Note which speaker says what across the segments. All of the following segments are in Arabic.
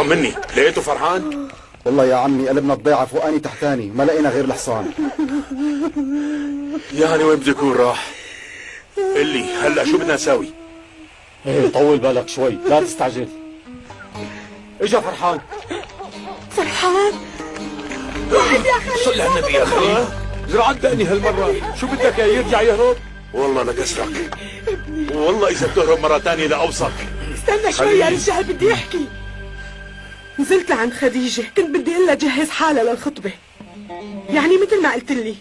Speaker 1: طمني، لقيته فرحان؟
Speaker 2: والله يا عمي قلبنا الضيعة فوقاني تحتاني، ما لقينا غير الحصان.
Speaker 1: يعني وين بده يكون راح؟ قل لي هلا شو بدنا نساوي؟
Speaker 2: ايه طول بالك شوي، لا تستعجل. اجا فرحان.
Speaker 3: فرحان؟ واحد يا خليل.
Speaker 1: صل على النبي يا خليل.
Speaker 2: عدقني هالمرة، شو بدك يرجع يهرب؟
Speaker 1: والله لكسرك، والله إذا بتهرب مرة ثانية لأوصك.
Speaker 3: استنى شوي يا رجال، بدي أحكي. نزلت لعند خديجة، كنت بدي اقول لها جهز حالها للخطبة. يعني مثل ما قلت لي،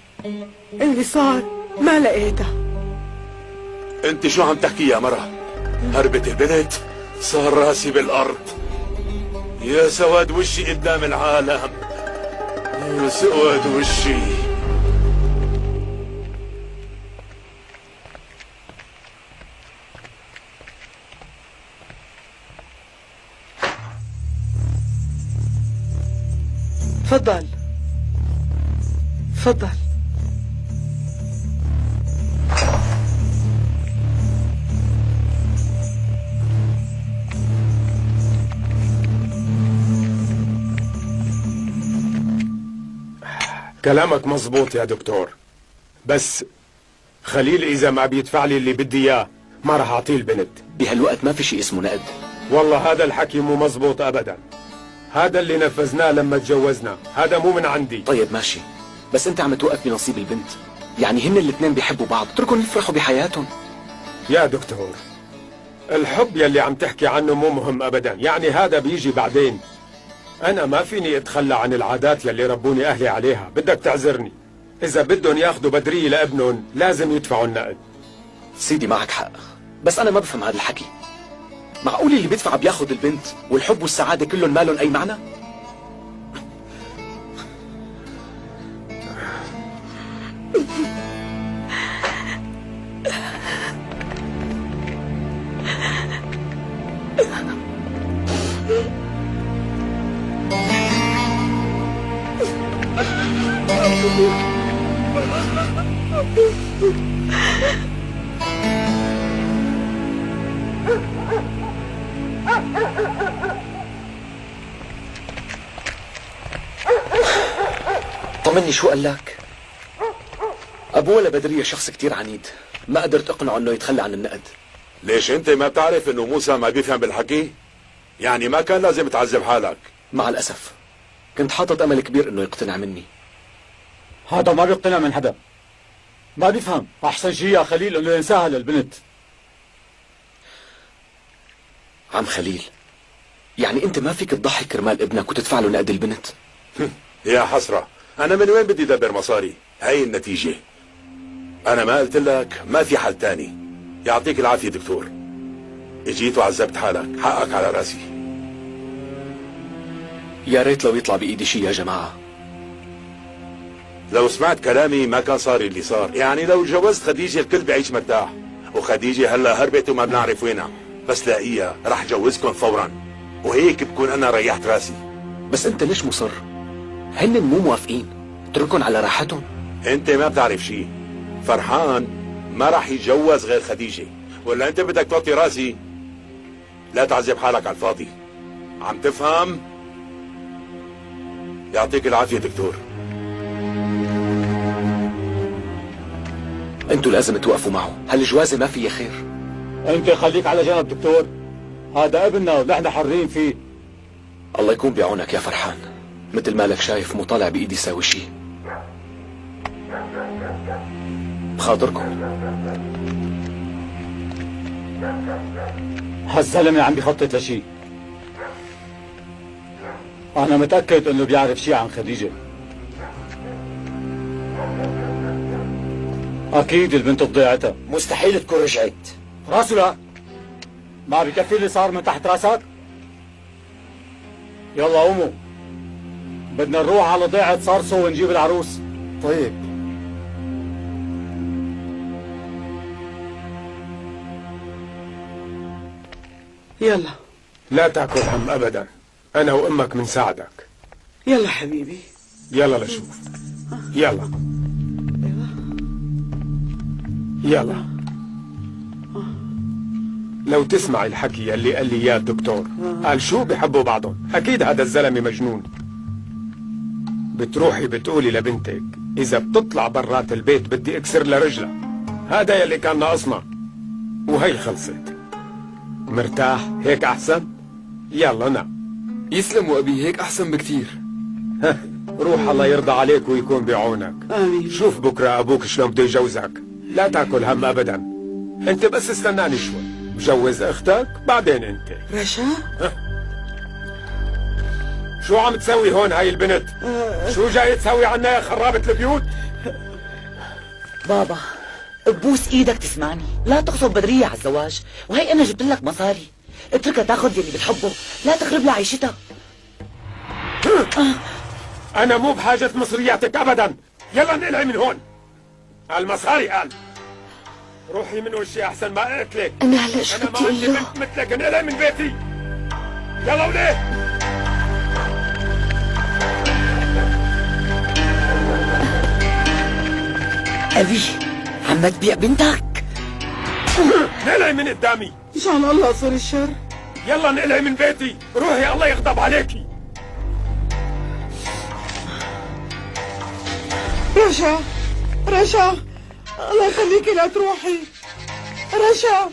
Speaker 3: اللي صار ما لقيتها.
Speaker 1: انت شو عم تحكي يا مرة؟ هربت البنت؟ صار راسي بالأرض. يا سواد وشي قدام العالم، يا سواد وشي.
Speaker 3: تفضل تفضل.
Speaker 4: كلامك مزبوط يا دكتور، بس خليل إذا ما بيدفع لي اللي بدي إياه ما راح أعطيه البنت.
Speaker 5: بهالوقت ما في شيء اسمه نقد.
Speaker 4: والله هذا الحكي مو مزبوط أبدا. هذا اللي نفذناه لما تجوزنا، هذا مو من عندي.
Speaker 5: طيب ماشي، بس أنت عم توقف بنصيب البنت. يعني هن الاثنين بيحبوا بعض، اتركهم يفرحوا بحياتهم.
Speaker 4: يا دكتور، الحب يلي عم تحكي عنه مو مهم أبدا، يعني هذا بيجي بعدين. أنا ما فيني أتخلى عن العادات يلي ربوني أهلي عليها، بدك تعذرني. إذا بدهم ياخذوا بدرية لابنهم لازم يدفعوا النقد.
Speaker 5: سيدي معك حق، بس أنا ما بفهم هذا الحكي. معقول اللي بيدفع بياخذ البنت والحب والسعادة كلهم ما لهم أي معنى؟ طمني، شو قال لك؟ أبوه ولا بدرية شخص كتير عنيد، ما قدرت أقنعه إنه يتخلى عن النقد.
Speaker 1: ليش انت ما بتعرف انه موسى ما بيفهم بالحكي؟ يعني ما كان لازم تعذب حالك.
Speaker 5: مع الأسف كنت حاطط أمل كبير إنه يقتنع مني.
Speaker 2: هذا ما بيقتنع من حدا، ما بيفهم. أحسن شيء يا خليل إنه ينساها للبنت.
Speaker 5: عم خليل، يعني أنت ما فيك تضحي كرمال ابنك وتدفع له نقد البنت؟
Speaker 1: يا حسرة، أنا من وين بدي أدبر مصاري؟ هاي النتيجة. أنا ما قلت لك ما في حل تاني. يعطيك العافية دكتور، اجيت وعذبت حالك، حقك على راسي.
Speaker 5: يا ريت لو يطلع بإيدي شيء يا جماعة.
Speaker 1: لو سمعت كلامي ما كان صار اللي صار. يعني لو جوزت خديجة الكل بعيش مرتاح، وخديجة هلا هربت وما بنعرف وينها، بس لاقيها رح جوزكم فورا، وهيك بكون أنا ريحت راسي.
Speaker 5: بس أنت ليش مصر؟ هن مو موافقين، اتركهم على راحتهم.
Speaker 1: انت ما بتعرف شيء، فرحان ما راح يتجوز غير خديجة، ولا انت بدك توطي راسي؟ لا تعذب حالك على الفاضي، عم تفهم؟ يعطيك العافية دكتور.
Speaker 5: انتوا لازم توقفوا معه، هالجوازة ما فيها خير.
Speaker 2: أنت خليك على جنب دكتور، هذا ابننا ونحن حرين فيه.
Speaker 5: الله يكون بعونك يا فرحان، مثل ما لك شايف مو طالع بإيدي ساوي شيء. بخاطركم.
Speaker 2: هالزلمة عم بيخطط لشيء. أنا متأكد إنه بيعرف شيء عن خديجة. أكيد البنت بضيعتها.
Speaker 6: مستحيل تكون رجعت.
Speaker 2: راسه لا، ما بكفي اللي صار من تحت راسك؟ يلا قوموا، بدنا نروح على ضيعة صارصو ونجيب العروس.
Speaker 6: طيب.
Speaker 3: يلا.
Speaker 4: لا تاكل هم أبدا، أنا وأمك منساعدك.
Speaker 3: يلا حبيبي.
Speaker 4: يلا لشوف. يلا يلا لو تسمع الحكي اللي قال لي اياه الدكتور، قال شو بحبوا بعضهم، اكيد هذا الزلمه مجنون. بتروحي بتقولي لبنتك اذا بتطلع برات البيت بدي اكسر لها رجلها، هذا يلي كان ناقصنا، وهي خلصت. مرتاح هيك احسن؟ يلا نام.
Speaker 7: يسلموا أبي، هيك أحسن بكتير.
Speaker 4: روح الله يرضى عليك ويكون بعونك.
Speaker 3: آمين.
Speaker 4: شوف بكره ابوك شلون بده يجوزك، لا تاكل هم ابدا. انت بس استناني شوي، بجوز اختك بعدين انت.
Speaker 3: رشا؟
Speaker 4: شو عم تسوي هون هاي البنت؟ شو جاي تسوي عنا يا خرابة البيوت؟
Speaker 8: بابا ببوس ايدك تسمعني، لا تغصب بدرية على الزواج، وهي انا جبت لك مصاري، اتركها تاخذ يلي بتحبه، لا تخرب لها عيشتها.
Speaker 4: انا مو بحاجة مصرياتك ابدا، يلا نقلعي من هون. المصاري قال روحي من وشي احسن ما اقتلك.
Speaker 9: انا هلا شو
Speaker 4: انا
Speaker 9: بدي
Speaker 4: ما
Speaker 9: اقول
Speaker 4: عندي
Speaker 9: له؟
Speaker 4: بنت مثلك، انقلعي من بيتي. يلا وليه؟
Speaker 8: ابي عم تبيع بنتك؟
Speaker 4: نقلعي من قدامي.
Speaker 3: مشان الله صار الشر.
Speaker 4: يلا نقلعي من بيتي، روحي الله يغضب عليكي.
Speaker 3: رشا رشا، الله يخليكي لا تروحي. رشا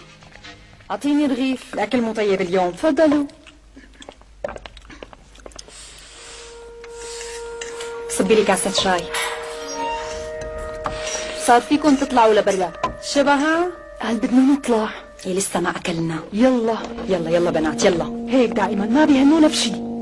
Speaker 9: اعطيني رغيف، الاكل مو طيب اليوم. تفضلوا. صبي لي كاسة شاي. صار فيكم تطلعوا لبرا. شبهها؟ قال بدنا نطلع. إيه لسه ما اكلنا. يلا يلا يلا بنات يلا، هيك دائما ما بيهنونا بشي.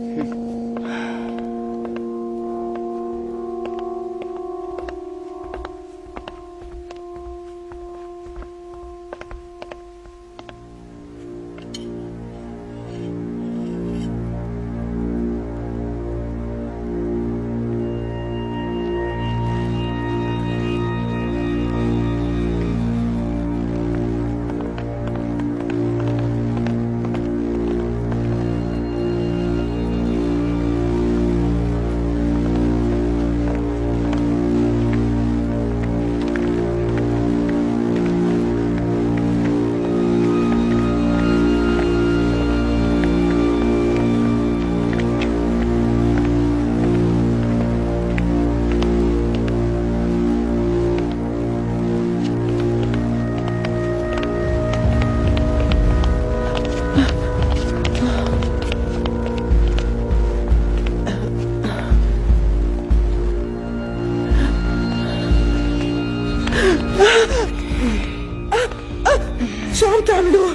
Speaker 3: شو عم تعملوا؟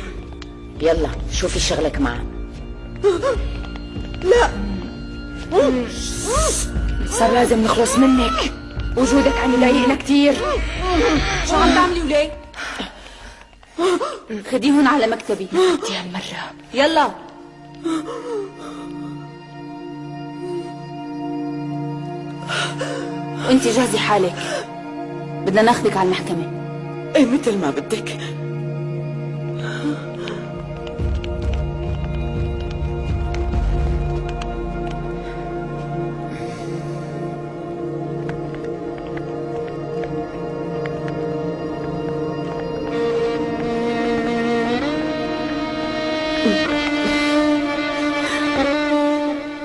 Speaker 8: يلا شوفي شغلك معه.
Speaker 3: لا
Speaker 9: صار لازم نخلص منك، وجودك عم يضايقنا كثير. شو عم تعملي وليه؟ خديهن على مكتبي. بدي هالمرة. يلا. وانتي جهزي حالك، بدنا ناخدك على المحكمة.
Speaker 3: ايه مثل ما بدك.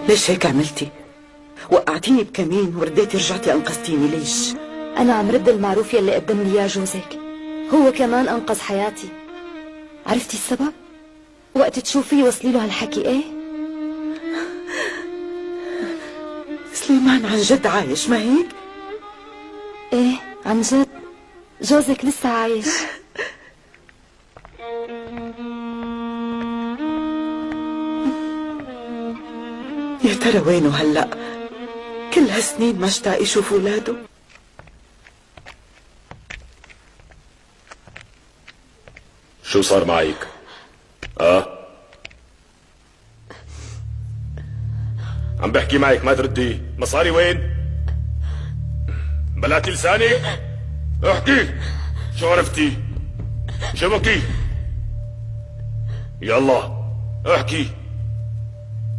Speaker 3: ليش هيك عملتي؟ وقعتيني بكمين ورديتي رجعتي انقذتيني، ليش؟
Speaker 9: أنا عم رد المعروف يلي قدم لي إياه جوزك، هو كمان أنقذ حياتي. عرفتي السبب؟ وقت تشوفيه وصلي له هالحكي. إيه؟
Speaker 3: سليمان عن جد عايش ما هيك؟
Speaker 9: إيه عن جد، جوزك لسه عايش.
Speaker 3: يا ترى وينه هلأ؟ كل هالسنين ما اشتاق يشوف اولاده.
Speaker 1: شو صار معك؟ عم بحكي معك ما تردي. مصاري وين؟ بلعتي لسانك؟ احكي. شو عرفتي؟ شو بكي؟ يلا احكي.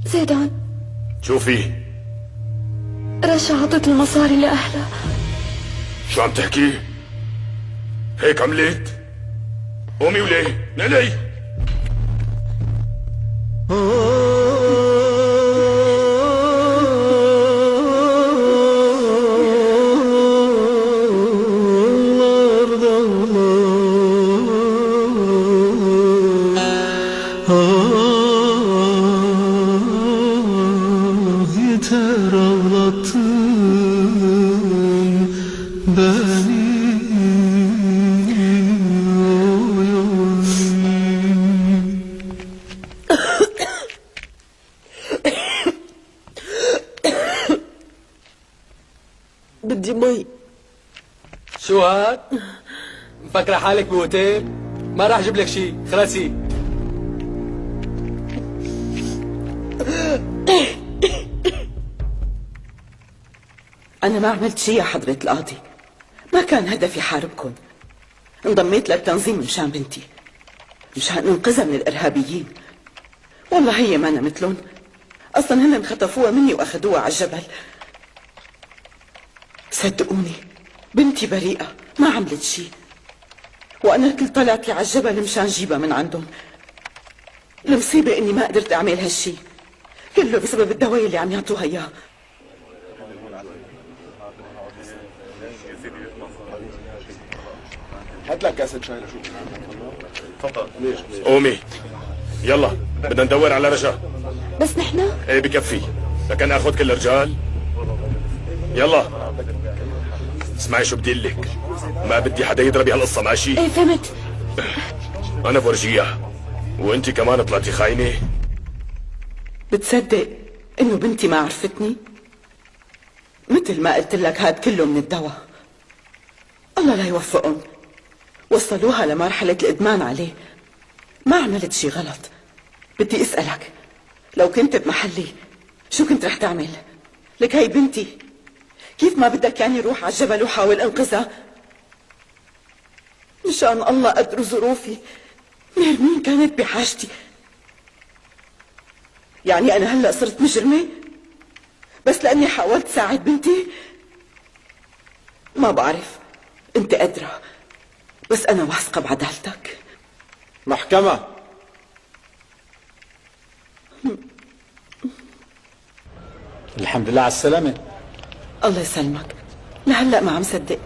Speaker 9: زيدان،
Speaker 1: شو في؟
Speaker 9: رشا عطت المصاري لأهلها.
Speaker 1: شو عم تحكي؟ هيك عملت؟ قومي وليه؟ نقلي.
Speaker 10: Yeter ağlattın beni.
Speaker 3: بدي مي.
Speaker 5: شو هاد؟ مفكرة حالك بأوتيل؟ ما راح اجيب لك شيء، خلصي.
Speaker 8: أنا ما عملت شيء يا حضرة القاضي، ما كان هدفي حاربكم. انضميت للتنظيم مشان بنتي، مشان انقذها من الإرهابيين. والله هي ما أنا مثلهم، أصلا هن خطفوها مني وأخذوها على الجبل. صدقوني بنتي بريئة، ما عملت شيء، وأنا كل طلعتي على الجبل مشان جيبها من عندهم. المصيبة إني ما قدرت أعمل هالشي، كله بسبب الدواء اللي عم يعطوها إياه.
Speaker 1: هات لك كاسة شاي لشوف. تفضل. قومي يلا، بدنا ندور على رجاء.
Speaker 9: بس نحن؟
Speaker 1: ايه بكفي، لكن اخذ كل الرجال. يلا اسمعي شو بدي لك، ما بدي حدا يضرب بهالقصة، ماشي؟
Speaker 9: ايه فهمت.
Speaker 1: انا برجيها وانت كمان طلعتي خاينة.
Speaker 8: بتصدق انه بنتي ما عرفتني؟ مثل ما قلت لك هاد كله من الدواء. الله لا يوفقهم، وصلوها لمرحلة الإدمان عليه. ما عملت شي غلط. بدي أسألك، لو كنت بمحلي شو كنت رح تعمل؟ لك هي بنتي، كيف ما بدك يعني روح على الجبل وحاول انقذها؟ مشان الله قدر ظروفي، نرمين كانت بحاجتي. يعني أنا هلأ صرت مجرمة بس لأني حاولت ساعد بنتي؟ ما بعرف، أنت أدرى، بس أنا واثقة بعدالتك.
Speaker 2: محكمة. الحمد لله على السلامة.
Speaker 8: الله يسلمك. لهلأ ما عم صدق،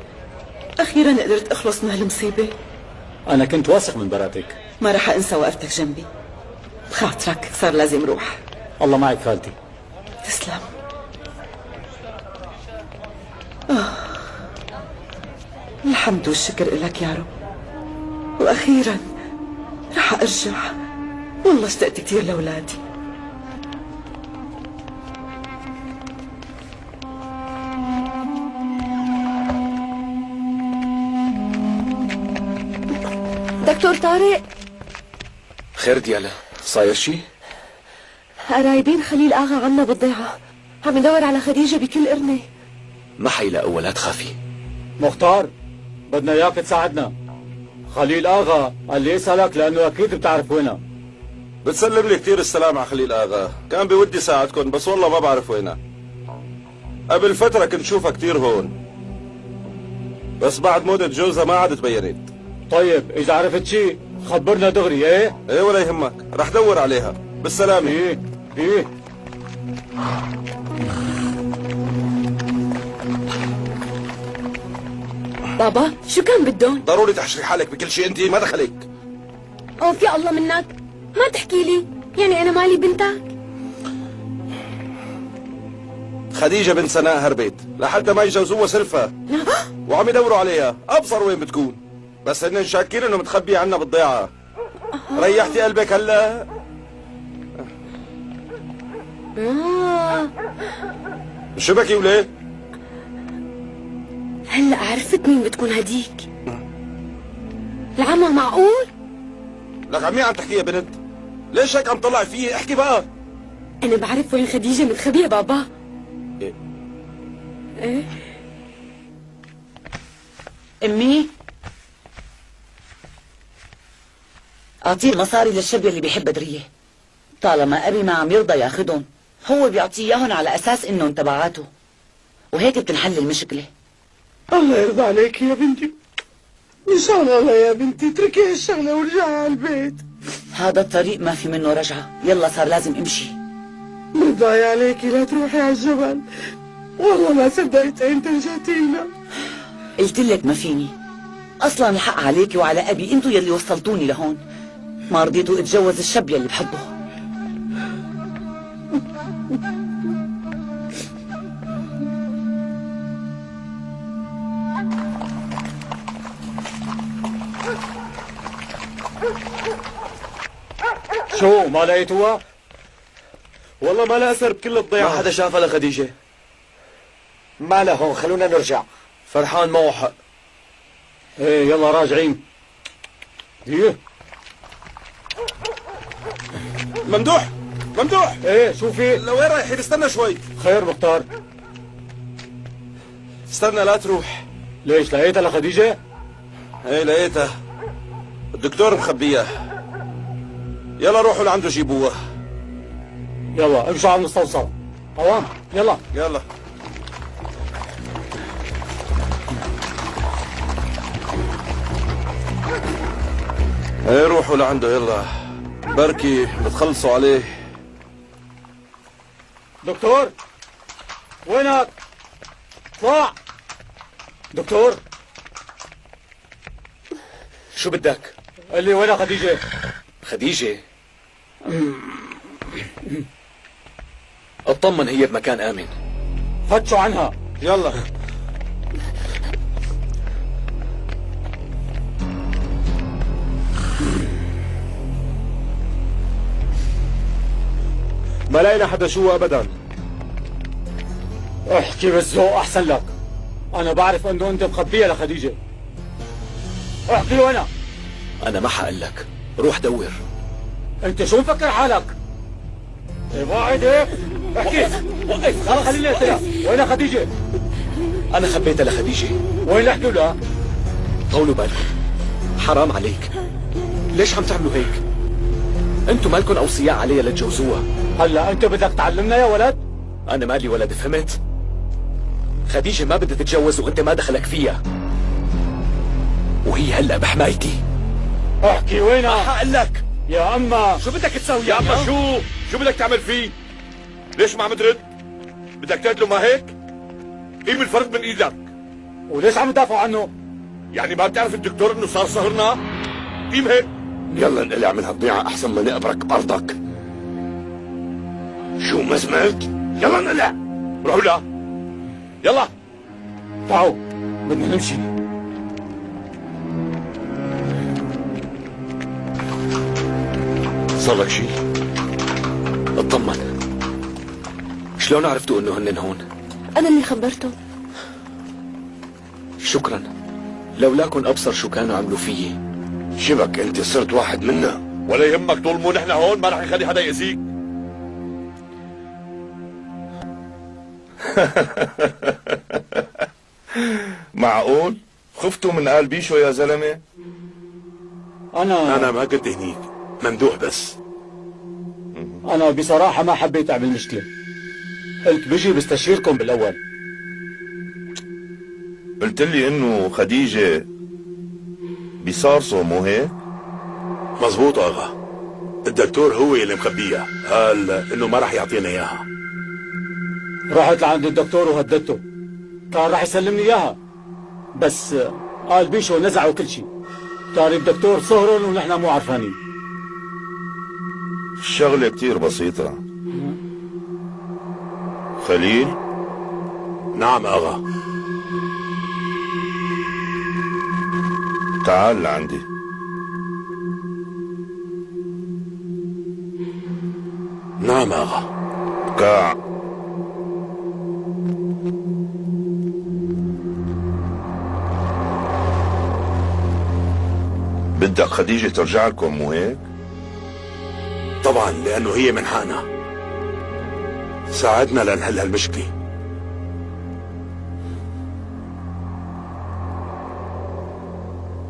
Speaker 8: أخيرا قدرت أخلص من هالمصيبة.
Speaker 2: أنا كنت واثق من براتك.
Speaker 8: ما رح أنسى وقفتك جنبي، بخاطرك صار لازم روح.
Speaker 2: الله معك خالتي.
Speaker 8: تسلم. الحمد والشكر لك يا رب، وأخيرا رح أرجع. والله اشتقت كثير لأولادي.
Speaker 9: دكتور طارق.
Speaker 5: خير ديالا، صاير شي؟
Speaker 9: قرايبين خليل آغا عنا بالضيعة، عم ندور على خديجة بكل قرنة.
Speaker 5: ما حيلاقوها، لا تخافي.
Speaker 2: مختار، بدنا اياك تساعدنا. خليل آغا قال لي اسألك لأنه أكيد بتعرف وينها.
Speaker 11: بتسلم لي كثير السلام على خليل آغا، كان بودي ساعدكم بس والله ما بعرف وينها. قبل فترة كنت شوفها كثير هون، بس بعد موتة جوزها ما عاد تبينت.
Speaker 2: طيب إذا عرفت شي خبرنا دغري. ايه
Speaker 11: ولا يهمك، رح دور عليها. بالسلامة.
Speaker 2: ايه
Speaker 9: بابا شو كان بدهم؟
Speaker 11: ضروري تحشري حالك بكل شيء، انت ما دخلك.
Speaker 9: اوف يا الله منك، ما تحكي لي، يعني انا مالي بنتك؟
Speaker 11: خديجة بنت سناء هربت لحتى ما يجوزوها سلفة، وعم يدوروا عليها، ابصر وين بتكون، بس هن شاكين انه متخبية عنا بالضيعة. ريحتي قلبك هلا؟ شو بكي وليه؟
Speaker 9: هلا عرفت مين بتكون هديك. العمى معقول؟
Speaker 11: لك عمي عم تحكي يا بنت؟ ليش هيك عم طلع فيي؟ احكي بقى.
Speaker 9: انا بعرف وين خديجة متخبية بابا.
Speaker 8: ايه امي، اعطيه المصاري للشاب اللي بيحب بدرية. طالما ابي ما عم يرضى ياخدهم، هو بيعطيه اياهم على اساس انهم تبعاته، وهيك بتنحل المشكلة.
Speaker 3: الله يرضى عليك يا بنتي، ان شاء الله يا بنتي اتركي هالشغلة ورجعي على البيت.
Speaker 8: هذا الطريق ما في منه رجعة، يلا صار لازم امشي.
Speaker 3: برضاي عليكي لا تروحي على الجبل، والله ما صدقت انت رجعتي لنا.
Speaker 8: قلت لك ما فيني، اصلا الحق عليكي وعلى ابي، انتوا يلي وصلتوني لهون. ما رضيتوا اتجوز الشاب يلي بحبه.
Speaker 2: شو ما لقيتوها؟
Speaker 11: والله ما لها اثر بكل الضيعة.
Speaker 6: ما حدا شافها لخديجة. ما لها هون، خلونا نرجع.
Speaker 11: فرحان معه حق.
Speaker 2: ايه يلا راجعين. ايه
Speaker 11: ممدوح ممدوح،
Speaker 2: ايه شو في؟
Speaker 11: لوين رايحين؟ استنى شوي.
Speaker 2: خير مختار.
Speaker 11: استنى لا تروح.
Speaker 2: ليش لقيتها لخديجة؟
Speaker 11: ايه لقيتها، الدكتور مخبيها. يلا روحوا لعنده جيبوها.
Speaker 2: يلا امشوا على المستوصل. قوام يلا.
Speaker 11: يلا ايه روحوا لعنده يلا، بركي بتخلصوا عليه.
Speaker 2: دكتور وينك؟ اطلع دكتور.
Speaker 5: شو بدك؟
Speaker 2: قال لي وينها خديجة؟
Speaker 5: خديجة؟ اطمن هي بمكان آمن.
Speaker 2: فتشوا عنها.
Speaker 11: يلا ما لقينا حدا شو ابدا.
Speaker 2: احكي بالذوق احسن لك، انا بعرف انه انت مخبيها لخديجة. احكي وينها؟
Speaker 5: انا ما حقول لك، روح دور.
Speaker 2: انت شو مفكر حالك؟ ايه واعد هيك؟ احكي. وقف لا خليني اقتلها. وينها خديجة؟
Speaker 5: انا خبيتها لخديجة.
Speaker 2: وين احكوا لها؟
Speaker 5: طولوا بالكم، حرام عليك، ليش عم تعملوا هيك؟ انتوا مالكم اوصياء عليها لتجوزوها.
Speaker 2: هلا انت بدك تعلمنا يا ولد؟
Speaker 5: انا مالي ولد، فهمت؟ خديجة ما بدها تتجوز وانت ما دخلك فيها، وهي هلا بحمايتي.
Speaker 2: احكي وينها؟
Speaker 11: ما حقول لك.
Speaker 2: يا اما
Speaker 11: شو بدك تسوي يا اما؟ شو بدك تعمل فيه؟ ليش ما عم ترد؟ بدك تقتله ما هيك؟ قيم الفرد من ايدك.
Speaker 2: وليش عم تدافعوا عنه؟
Speaker 11: يعني ما بتعرف الدكتور انه صار صهرنا؟ قيم هيك.
Speaker 1: يلا انقلع من هالضيعة احسن ما نقبرك بارضك. شو ما سمعت؟ يلا انقلع.
Speaker 11: روحوا لا. يلا
Speaker 2: تعالوا بدنا نمشي.
Speaker 1: صار لك شيء؟
Speaker 5: اطمن. شلون عرفتوا انه هن هون؟
Speaker 9: أنا اللي خبرته.
Speaker 5: شكرا، لولاكن ابصر شو كانوا عملوا فيي.
Speaker 1: شبك انت صرت واحد منا.
Speaker 11: ولا يهمك، طول مو نحن هون ما رح يخلي حدا يأذيك.
Speaker 12: معقول؟ خفتوا من قال بيشو يا زلمة؟
Speaker 1: أنا ما كنت هنيك، ممدوح بس.
Speaker 2: أنا بصراحة ما حبيت أعمل مشكلة، قلت بيجي بستشيركم بالأول.
Speaker 12: قلت لي إنه خديجة بصارصو مو هيك؟
Speaker 1: مزبوط آغا، الدكتور هو اللي مخبيها، قال إنه ما رح يعطينا إياها.
Speaker 2: رحت لعند الدكتور وهددته، كان راح يسلمني إياها، بس قال بيشو نزعوا كل شيء. كان الدكتور صهرن ونحن مو عرفانين.
Speaker 12: الشغلة كتير بسيطة. خليل؟
Speaker 1: نعم آغا.
Speaker 12: تعال لعندي.
Speaker 1: نعم آغا.
Speaker 12: كاع. بدك خديجة ترجع لكم مو هيك؟
Speaker 1: طبعا، لأنه هي من حقنا. ساعدنا لنحل هالمشكلة.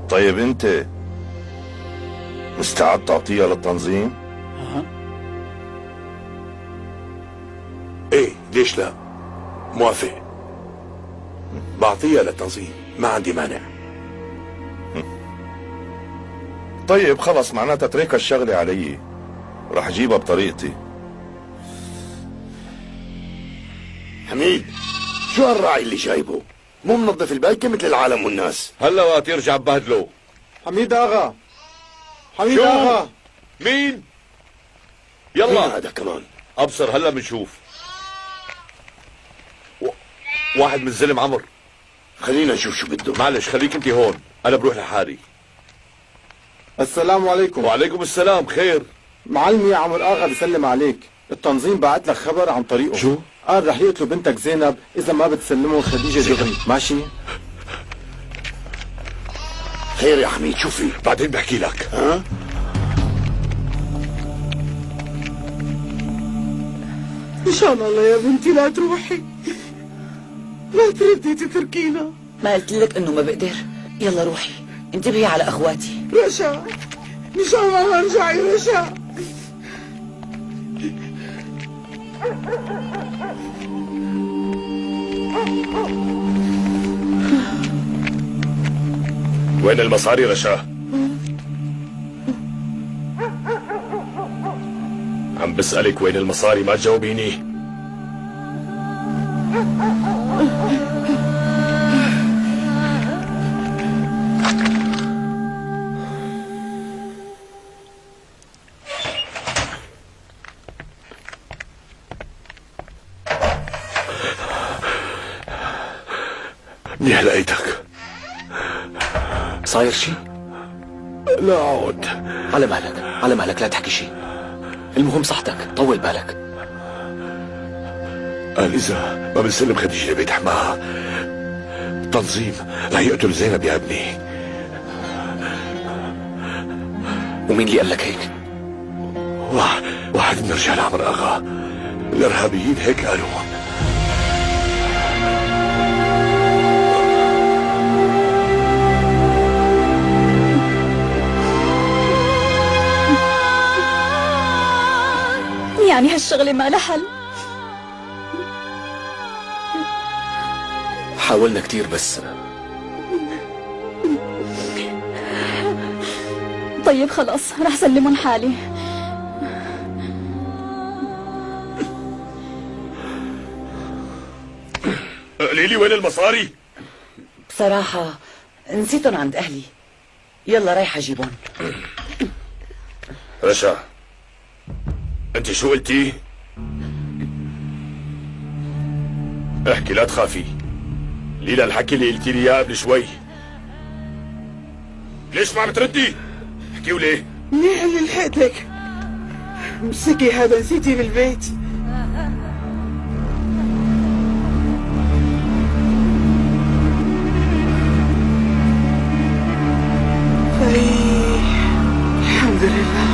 Speaker 12: طيب انت مستعد تعطيها للتنظيم؟
Speaker 1: ايه ليش لا، موافق. بعطيها للتنظيم، ما عندي مانع.
Speaker 12: طيب خلص، معناتها تريك الشغلة علي، رح جيبها بطريقتي.
Speaker 13: حميد، شو هالراعي اللي جايبه؟ مو منظف البيكة مثل العالم والناس.
Speaker 11: هلا وقت يرجع ببهدله.
Speaker 6: حميد اغا، حميد
Speaker 11: شو؟
Speaker 6: اغا.
Speaker 11: مين؟
Speaker 13: مين
Speaker 11: يلا
Speaker 13: هذا كمان؟
Speaker 11: ابصر هلا بنشوف. واحد من الزلم عمر.
Speaker 13: خلينا نشوف شو بده.
Speaker 11: معلش خليك انت هون، انا بروح لحالي.
Speaker 6: السلام عليكم.
Speaker 11: وعليكم السلام، خير؟
Speaker 6: معلمي يا عمر اغا بسلم عليك. التنظيم بعت لك خبر عن طريقه.
Speaker 11: شو؟
Speaker 6: قال رح يقتلوا بنتك زينب اذا ما بتسلمه خديجه دغري، ماشي؟
Speaker 13: خير يا حميد، شو في؟
Speaker 11: بعدين بحكي لك.
Speaker 13: ها؟
Speaker 3: ان شاء الله يا بنتي لا تروحي، لا تردي تتركينا.
Speaker 8: ما قلت لك انه ما بقدر؟ يلا روحي انتبهي على اخواتي.
Speaker 3: رشا، ان شاء الله ارجعي رشا.
Speaker 11: وين المصاري رشا؟ عم بسألك وين المصاري، ما تجاوبيني. منيح لقيتك.
Speaker 5: صاير شي؟
Speaker 11: لا عود.
Speaker 5: على مهلك على مهلك، لا تحكي شي. المهم صحتك، طول بالك.
Speaker 11: قال إذا ما بنسلم خديجة لبيت حماها التنظيم رح يقتل زينب يا ابني.
Speaker 5: ومين اللي قال لك هيك؟
Speaker 11: واحد من رجال عمر اغا، الارهابيين هيك قالوا.
Speaker 9: يعني هالشغلة ما لها حل؟
Speaker 5: حاولنا كتير بس.
Speaker 9: طيب خلاص رح سلمهم حالي.
Speaker 11: قولي وين المصاري؟
Speaker 8: بصراحة نسيتهم عند اهلي. يلا رايحة اجيبهم.
Speaker 11: رشا انت شو قلتي؟ احكي لا تخافي. ليلى الحكي اللي قلتي لي اياه قبل شوي. ليش ما عم بتردي؟ احكي وليه؟
Speaker 3: منيح اللي لحقتك. امسكي هذا، نسيتي بالبيت. الحمد لله.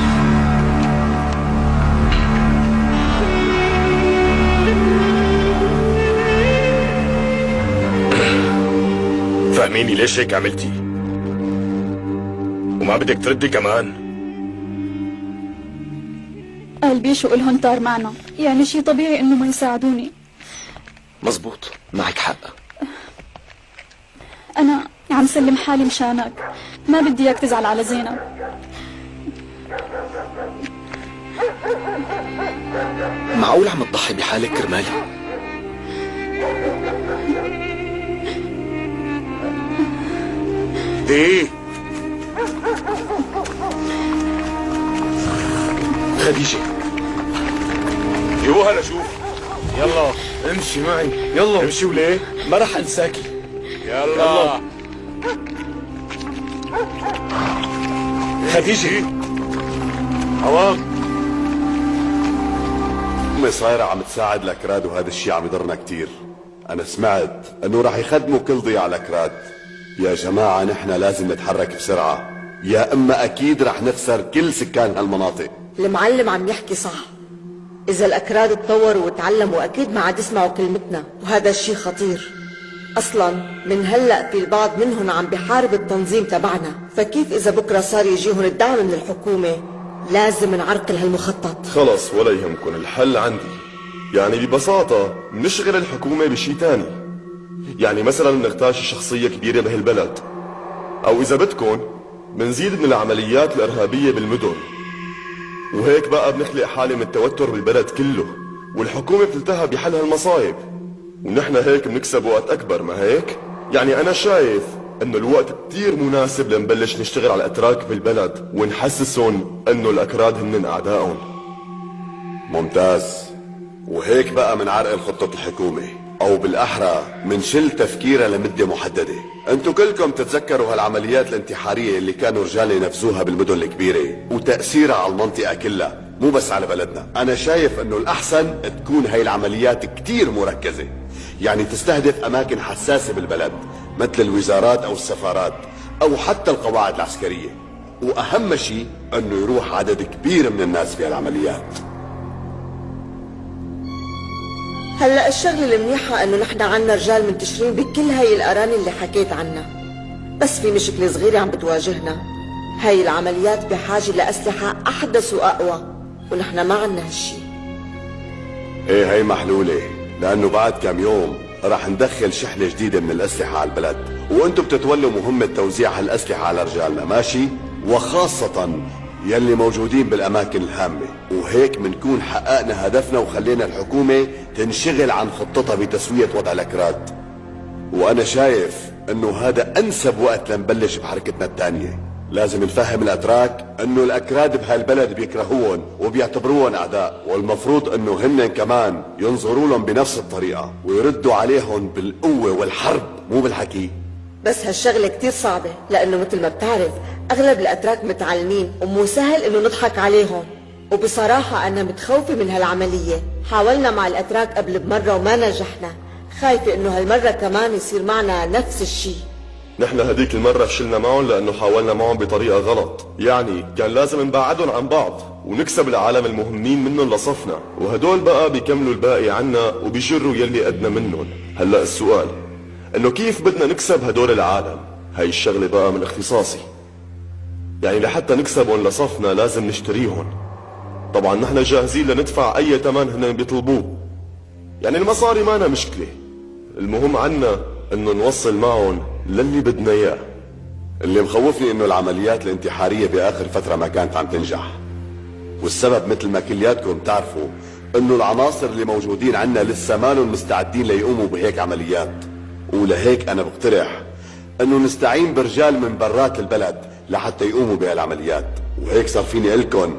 Speaker 11: فهميني ليش هيك عملتي؟ وما بدك تردي كمان؟
Speaker 9: قال بيشو إلهن طار معنا، يعني شي طبيعي إنه ما يساعدوني.
Speaker 5: مزبوط، معك حق.
Speaker 9: أنا عم سلم حالي مشانك، ما بدي إياك تزعل على زينب.
Speaker 5: معقول عم تضحي بحالك كرمالي؟
Speaker 11: ايه
Speaker 5: خديجة
Speaker 11: جيبوها لشوف.
Speaker 6: يلا
Speaker 11: امشي معي.
Speaker 6: يلا
Speaker 11: امشي وليه؟
Speaker 5: ما رح انساكي.
Speaker 11: يلا
Speaker 5: خديجة.
Speaker 14: عوام، أمي صايرة عم تساعد الأكراد وهذا الشيء عم يضرنا كتير. أنا سمعت أنه رح يخدموا كل ضياع الأكراد. يا جماعة نحن لازم نتحرك بسرعة، يا إما أكيد رح نخسر كل سكان هالمناطق.
Speaker 15: المعلم عم يحكي صح. إذا الأكراد اتطوروا وتعلموا أكيد ما عاد يسمعوا كلمتنا، وهذا الشيء خطير. أصلا من هلأ في البعض منهم عم بحارب التنظيم تبعنا، فكيف إذا بكرة صار يجيهم الدعم من الحكومة؟ لازم نعرقل هالمخطط.
Speaker 14: خلص ولا يهمكن، الحل عندي. يعني ببساطة نشغل الحكومة بشي تاني. يعني مثلا نغتاش شخصية كبيرة بهالبلد، أو إذا بدكن
Speaker 16: منزيد من العمليات الإرهابية بالمدن، وهيك بقى بنخلق حالة من التوتر بالبلد كله، والحكومة بتلتهى بحل هالمصايب، ونحن هيك بنكسب وقت أكبر. ما هيك؟ يعني أنا شايف إنه الوقت كتير مناسب لنبلش نشتغل على الأتراك بالبلد ونحسسهم إنه الأكراد هن أعدائهم.
Speaker 14: ممتاز. وهيك بقى منعرقل خطة الحكومة، او بالاحرى منشل تفكيرها لمدة محددة. انتو كلكم تتذكروا هالعمليات الانتحارية اللي كانوا رجال ينفذوها بالمدن الكبيرة وتأثيرها على المنطقة كلها، مو بس على بلدنا. انا شايف انه الاحسن تكون هاي العمليات كتير مركزة، يعني تستهدف اماكن حساسة بالبلد مثل الوزارات او السفارات او حتى القواعد العسكرية، واهم شيء انه يروح عدد كبير من الناس في هالعمليات.
Speaker 15: هلا الشغلة المنيحة انه نحن عنا رجال منتشرين بكل هاي الاراني اللي حكيت عنها، بس في مشكلة صغيرة عم بتواجهنا. هاي العمليات بحاجة لأسلحة أحدث وأقوى، ونحن ما عنا هالشي.
Speaker 14: ايه هي محلولة، لأنه بعد كم يوم رح ندخل شحنة جديدة من الأسلحة على البلد، وانتم بتتولوا مهمة توزيع هالأسلحة على رجالنا، ماشي؟ وخاصة يلي موجودين بالأماكن الهامة، وهيك منكون حققنا هدفنا وخلينا الحكومة تنشغل عن خطتها بتسوية وضع الأكراد. وأنا شايف إنه هذا أنسب وقت لنبلش بحركتنا الثانية. لازم نفهم الأتراك إنه الأكراد بهالبلد بيكرهوهم وبيعتبروهم أعداء، والمفروض إنه هن كمان ينظروا لهم بنفس الطريقة ويردوا عليهم بالقوة والحرب، مو بالحكي.
Speaker 15: بس هالشغلة كتير صعبة، لأنه مثل ما بتعرف أغلب الأتراك متعلمين ومو سهل إنه نضحك عليهم. وبصراحة أنا متخوفة من هالعملية. حاولنا مع الأتراك قبل بمرة وما نجحنا، خايفة إنه هالمرة كمان يصير معنا نفس الشي.
Speaker 16: نحن هديك المرة فشلنا معهم لأنه حاولنا معهم بطريقة غلط، يعني كان لازم نبعدهم عن بعض ونكسب العالم المهمين منهم لصفنا، وهدول بقى بيكملوا الباقي عنا وبيجروا يلي أدنى منهم. هلأ السؤال إنه كيف بدنا نكسب هدول العالم؟ هاي الشغلة بقى من اختصاصي. يعني لحتى نكسبهم لصفنا لازم نشتريهم. طبعا نحن جاهزين لندفع أي ثمن هن بيطلبوه، يعني المصاري مانا مشكلة، المهم عنا إنه نوصل معهم للي بدنا إياه.
Speaker 14: اللي مخوفني إنه العمليات الانتحارية بآخر فترة ما كانت عم تنجح، والسبب مثل ما كلياتكم تعرفوا إنه العناصر اللي موجودين عنا لسه مالهم مستعدين ليقوموا بهيك عمليات. ولهيك أنا بقترح إنه نستعين برجال من برات البلد لحتى يقوموا بهالعمليات، وهيك صار فيني قلكن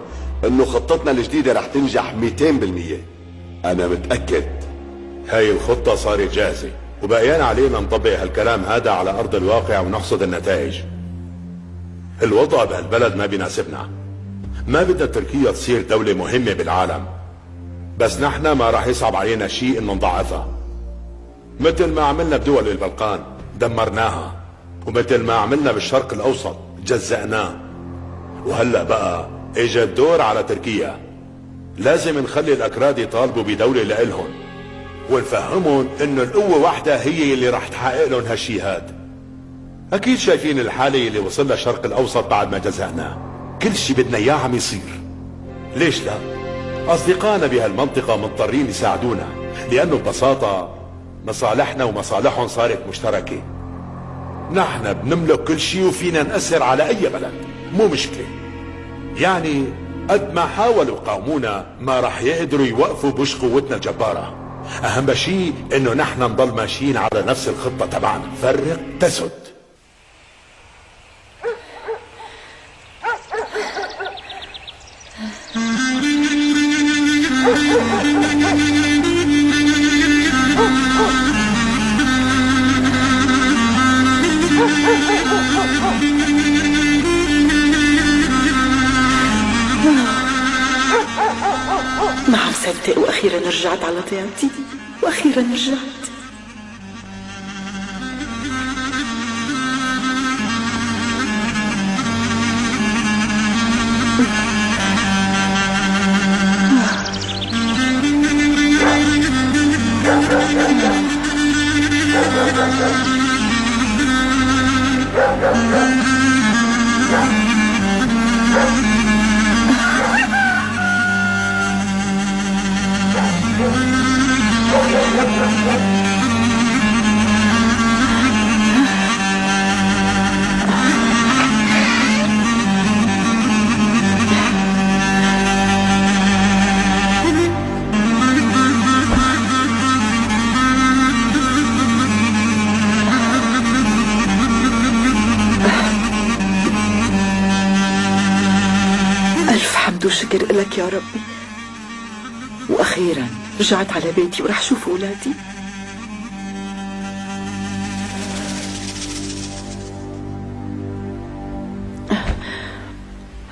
Speaker 14: إنه خطتنا الجديدة رح تنجح 200%. أنا متأكد.
Speaker 1: هاي الخطة صارت جاهزة، وبقينا علينا نطبق هالكلام هذا على أرض الواقع ونحصد النتائج. الوضع بهالبلد ما بيناسبنا، ما بدنا تركيا تصير دولة مهمة بالعالم، بس نحن ما راح يصعب علينا شيء إنه نضعفها، مثل ما عملنا بدول البلقان دمرناها، ومثل ما عملنا بالشرق الأوسط جزأناه. وهلأ بقى اجى الدور على تركيا. لازم نخلي الأكراد يطالبوا بدولة لإلهم، ونفهمهم انه القوة واحدة هي اللي راح تحقق لهم هالشي هاد. اكيد شايفين الحالة اللي وصل لها الشرق الاوسط بعد ما جزأناه، كل شي بدنا اياه عم يصير. ليش لا؟ اصدقائنا بهالمنطقة مضطرين يساعدونا، لانه ببساطة مصالحنا ومصالحهم صارت مشتركة. نحن بنملك كل شي وفينا نأثر على اي بلد، مو مشكلة. يعني قد ما حاولوا قومونا ما راح يقدروا يوقفوا بوش قوتنا الجبارة. اهم شيء انه نحن نضل ماشيين على نفس الخطة تبعنا، فرق تسد.
Speaker 8: ما عم صدق، واخيرا رجعت على طيارتي، واخيرا رجعت. ألف حمد وشكر لك يا ربي. وأخيرا رجعت على بيتي ورح شوف أولادي.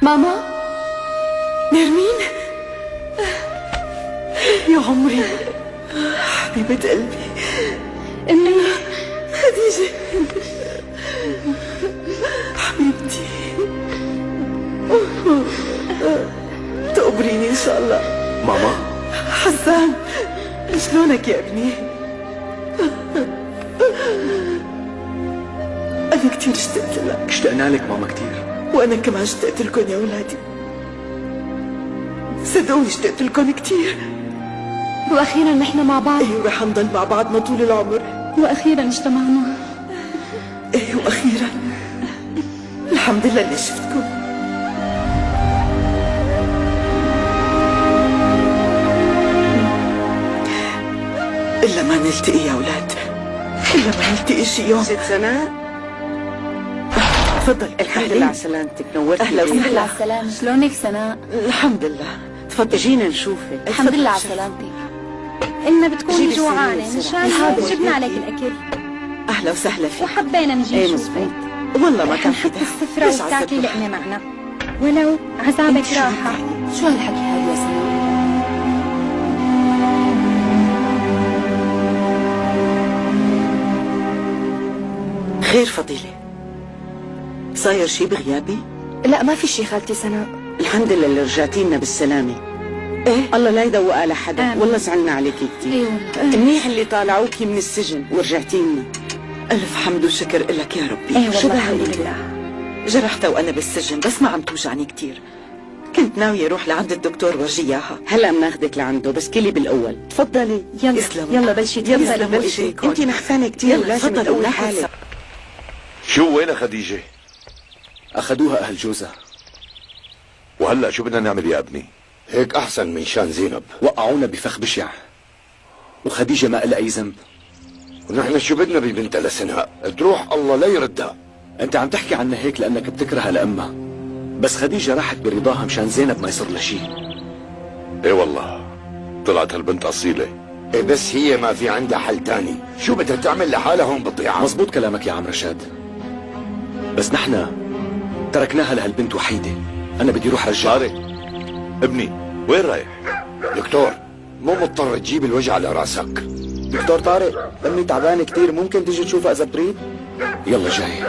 Speaker 9: ماما
Speaker 8: نرمين يا عمري، حبيبة قلبي،
Speaker 9: أمي
Speaker 8: خديجة حبيبتي، تقبريني إن شاء الله.
Speaker 5: ماما
Speaker 8: حسان شلونك يا ابني؟ أنا كتير اشتقت لك.
Speaker 5: اشتقنا لك ماما كتير.
Speaker 8: وأنا كمان اشتقت لكم يا أولادي، صدقوني اشتقت لكم كتير.
Speaker 9: وأخيرا نحن مع بعض.
Speaker 8: ايه ورح نضل مع بعضنا طول العمر.
Speaker 9: وأخيرا اجتمعنا.
Speaker 8: ايه وأخيرا الحمد لله اللي شفتكم. إلا ما نلتقي يا أولاد، إلا ما نلتقي شي يوم.
Speaker 15: ست سناء،
Speaker 8: تفضل.
Speaker 15: الحمد لله على سلامتك، نورتي.
Speaker 8: أهلا
Speaker 9: الحمد لله
Speaker 8: وسهلا.
Speaker 9: على السلامة. شلونك سناء؟
Speaker 8: الحمد لله. تفضل.
Speaker 15: جينا نشوفك.
Speaker 9: الحمد لله على سلامتك. إنها بتكوني جوعانة مشان هيك جبنا عليك الأكل.
Speaker 8: أهلا وسهلا فيك.
Speaker 9: وحبينا نجي
Speaker 15: ايه
Speaker 9: نشوفك.
Speaker 15: مزبوط.
Speaker 8: والله ما كان في
Speaker 9: نحط السفرة وتاكلي لقمة معنا، ولو عذابك راحة. شو هالحكي هذا يا سناء؟
Speaker 8: خير فضيلة، صاير شي بغيابي؟
Speaker 9: لا ما في شي خالتي سناء.
Speaker 15: الحمد لله اللي رجعتي لنا بالسلامة.
Speaker 8: ايه
Speaker 15: الله لا يدوق على حدا.
Speaker 9: آمين.
Speaker 15: والله زعلنا عليكي كتير.
Speaker 9: ايوه
Speaker 15: منيح اللي طالعوكي من السجن ورجعتي لنا.
Speaker 8: ألف حمد وشكر لك يا ربي.
Speaker 9: ايه
Speaker 15: شو
Speaker 9: والله الحمد
Speaker 15: بهالك؟
Speaker 9: لله.
Speaker 8: جرحتها وأنا بالسجن بس ما عم توجعني كتير. كنت ناوية أروح لعند الدكتور وارجي إياها.
Speaker 15: هلا بناخدك لعنده، بس كلي بالأول. تفضلي.
Speaker 9: يلا
Speaker 8: يسلموا.
Speaker 9: يلا بلشي
Speaker 8: يلا
Speaker 9: تفضلي.
Speaker 8: يسلموا إيديكم.
Speaker 15: انت نحفانة كتير
Speaker 8: يلا
Speaker 15: ولازم
Speaker 8: تفضلوا
Speaker 15: تقوي
Speaker 8: ناخد
Speaker 15: حالك.
Speaker 12: شو وين خديجة؟
Speaker 5: أخذوها أهل جوزها.
Speaker 12: وهلأ شو بدنا نعمل يا ابني؟
Speaker 13: هيك أحسن من شان زينب.
Speaker 5: وقعونا بفخ بشع، وخديجة ما لها أي ذنب.
Speaker 13: ونحن شو بدنا ببنت لسناء؟ تروح الله لا يردها.
Speaker 5: أنت عم تحكي عنها هيك لأنك بتكرهها لأمها، بس خديجة راحت برضاها مشان زينب ما يصير لها شيء.
Speaker 1: ايه والله طلعت هالبنت أصيلة.
Speaker 13: إيه بس هي ما في عندها حل تاني، شو بدها تعمل لحالها هون بالضيعة؟
Speaker 5: مزبوط كلامك يا عم رشاد، بس نحن تركناها لهالبنت وحيدة. أنا بدي روح رجع.
Speaker 12: طارق ابني وين رايح؟
Speaker 13: دكتور مو مضطر تجيب الوجع على راسك.
Speaker 6: دكتور طارق، امي تعبانه كتير، ممكن تيجي تشوفها اذا بريد؟
Speaker 5: يلا جاي.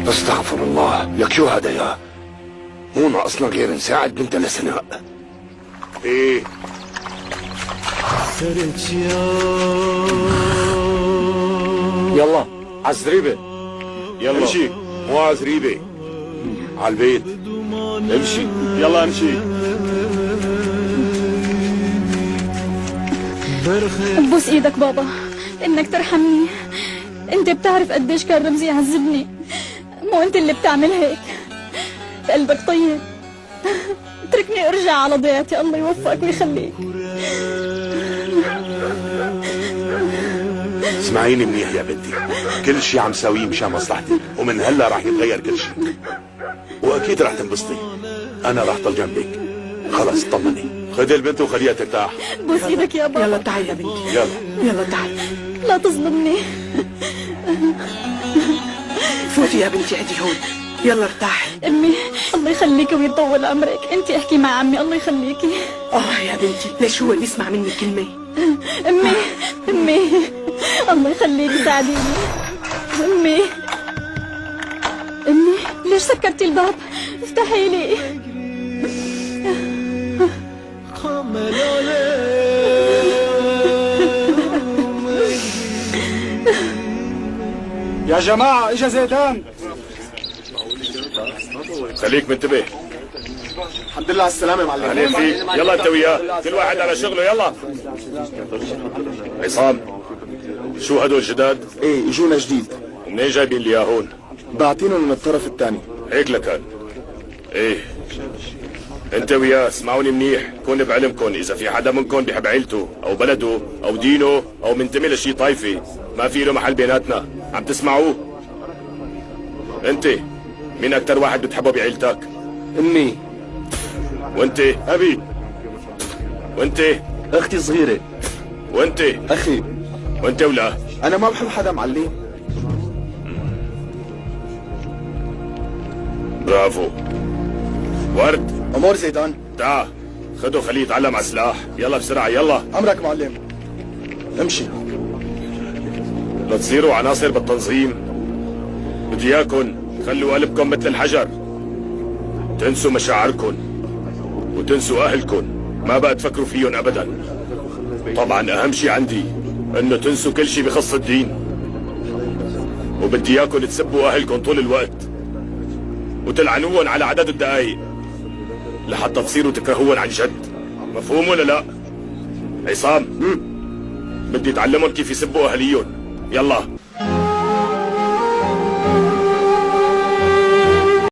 Speaker 13: استغفر الله، لك شو هذا يا؟ مو ناقصنا غير نساعد بنت لسناء. ايه
Speaker 2: يلا عالزريبة.
Speaker 1: يلا امشي، مو عزريبة، على البيت. امشي يلا امشي.
Speaker 9: ببوس ايدك بابا انك ترحمني. انت بتعرف قديش كان رمزي يعذبني، مو انت اللي بتعمل هيك. قلبك طيب، اتركني ارجع على ضيعتي. الله يوفقك ويخليك.
Speaker 1: اسمعيني منيح يا بنتي، كل شي عم ساويه مشان مصلحتك، ومن هلا راح يتغير كل شي، واكيد راح تنبسطي. انا راح ضل جنبك، خلص طمني. خذي البنت وخليها ترتاح.
Speaker 9: بوس ايدك يا بابا.
Speaker 8: يلا تعي يا بنتي.
Speaker 1: يلا
Speaker 8: يلا تعي.
Speaker 9: لا تظلمني.
Speaker 8: فوتي يا بنتي عدي هون. يلا ارتاحي.
Speaker 9: امي الله يخليكي ويطول عمرك. انت احكي مع عمي الله يخليكي.
Speaker 8: يا بنتي ليش هو اللي يسمع مني كلمة؟
Speaker 9: امي الله يخليكي ساعديني. امي ليش سكرتي الباب؟ افتحي لي.
Speaker 2: يا جماعة اجا زيدان.
Speaker 1: خليك منتبه.
Speaker 6: الحمد لله على السلامه يا معلم.
Speaker 1: عليك فيك. يلا انت وياه، كل واحد على شغله. يلا عصام، شو هدول جداد؟
Speaker 6: ايه اجونا جديد.
Speaker 1: منين جايبين لي هون؟
Speaker 6: باعتينهم من الطرف الثاني.
Speaker 1: هيك لكان. ايه انت وياه اسمعوني منيح، كون بعلمكم اذا في حدا منكم بحب عيلته او بلده او دينه او منتمي لشي طائفه،
Speaker 17: ما في له محل بيناتنا. عم تسمعوه؟ انت مين اكتر واحد بتحبه بعيلتك؟
Speaker 5: امي.
Speaker 17: وانت؟
Speaker 5: ابي.
Speaker 17: وانت؟
Speaker 5: اختي صغيرة.
Speaker 17: وانت؟
Speaker 5: اخي.
Speaker 17: وانت ولا؟
Speaker 5: انا ما بحب حدا معلم.
Speaker 17: برافو. ورد.
Speaker 18: امور زيدان.
Speaker 17: تعا خده خليه يتعلم على السلاح. يلا بسرعة يلا.
Speaker 18: امرك معلم. امشي.
Speaker 17: لا تصيروا عناصر بالتنظيم. بدي اياكن خلوا قلبكم مثل الحجر. تنسوا مشاعركن وتنسوا اهلكن. ما بقى تفكروا فيهم ابدا. طبعا اهم شي عندي انه تنسوا كل شي بخص الدين. وبدي اياكن تسبوا اهلكن طول الوقت وتلعنوهم على عدد الدقايق لحتى تصيروا تكرهوهم عن جد. مفهوم ولا لا؟ عصام بدي تعلمهم كيف يسبوا اهاليهم. يلا.